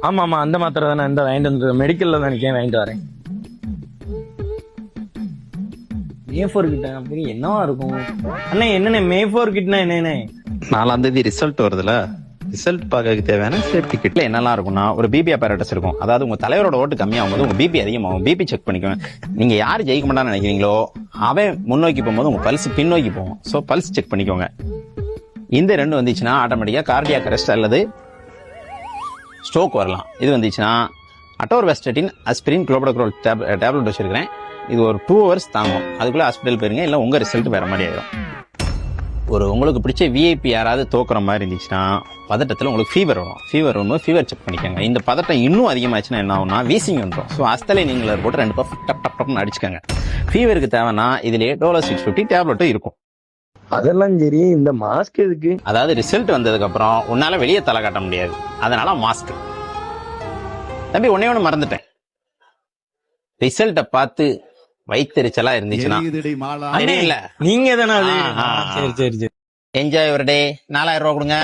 ஆமா ஆமா, அந்த மாத்திரை தானே இந்த வாங்கிட்டு வந்து மெடிக்கல்ல தான் நிக்கேன், வாங்கிட்டு வரேன். மே4 கிட்ட அப்படி என்னவா இருக்கும் அண்ணே? என்னண்ணே மே4 கிட்னா என்னண்ணே? 4ஆம் தேதி ரிசல்ட் வருதுல, ரிசல்ட் பார்க்க தேவையான சேஃப்டி கிட்ல என்னெல்லாம் இருக்கும்னா, ஒரு பிபி apparatus இருக்கும். அதாவது உங்க தலைவரோட ஓட்டு கம்மியாகும் போது உங்க பிபி அதிகமாகும். பிபி செக் பண்ணிக்கோங்க. நீங்க யார் ஜெயிக்க மாட்டான்னு நினைக்கிறீங்களோ அவன் முன்னோக்கி போகும்போது உங்க பல்ஸ் பின்னோக்கி போகும். ஸோ பல்ஸ் செக் பண்ணிக்கோங்க. இந்த ரெண்டு வந்துச்சுன்னா ஆட்டோமேட்டிக்கா கார்டியாக் அரெஸ்ட் அல்லது ஸ்ட்ரோக் வரலாம். இது வந்துச்சுன்னா அட்டோர்வாஸ்டட்டின், அஸ்பிரின், குளோபடோக்ரோல் டேப்லெட் வச்சிருக்கிறேன். இது ஒரு 2 hours தாங்கும். அதுக்குள்ள ஹாஸ்பிட்டல் போயிருங்க, இல்லை உங்க ரிசல்ட் வேற மாதிரி ஆயிடும். உங்களுக்கு பிடிச்ச விஐபி யாராவது தோக்குற மாதிரி இருந்துச்சுன்னா பதட்டத்தில் உங்களுக்கு ஃபீவர் வரும். ஃபீவர் வரும்போது ஃபீவர் செக் பண்ணிக்கோங்க. இந்த பதட்டம் இன்னும் அதிகமாச்சுன்னா என்ன ஆகும்னா வீசிங் வந்துடும். ஸோ அஸ்தலை நீங்களர் போட்டு 2 பஃப் டப் டப் டப்னு அடிச்சுக்கோங்க. ஃபீவருக்கு தேவைன்னா இதுலேயே டோலோ 650 டேப்லெட்டும் இருக்கும். அதெல்லாம் சரி, இந்த மாஸ்க் எதுக்கு? அதாவது ரிசல்ட் வந்ததுக்கு அப்புறம் உன்னால வெளியே தலை காட்ட முடியாது, அதனால மாஸ்க். தம்பி ஒன்னே மறந்துட்டேன், ரிசல்ட்டை பார்த்து வயிற்றுச்சலா இருந்துச்சுன்னா இல்ல நீங்க தானே அது? ஆ, ஆ, ஆ. சரி சரி சரி. என்ஜாய் ஒரு டே 4000 ரூபா கொடுங்க.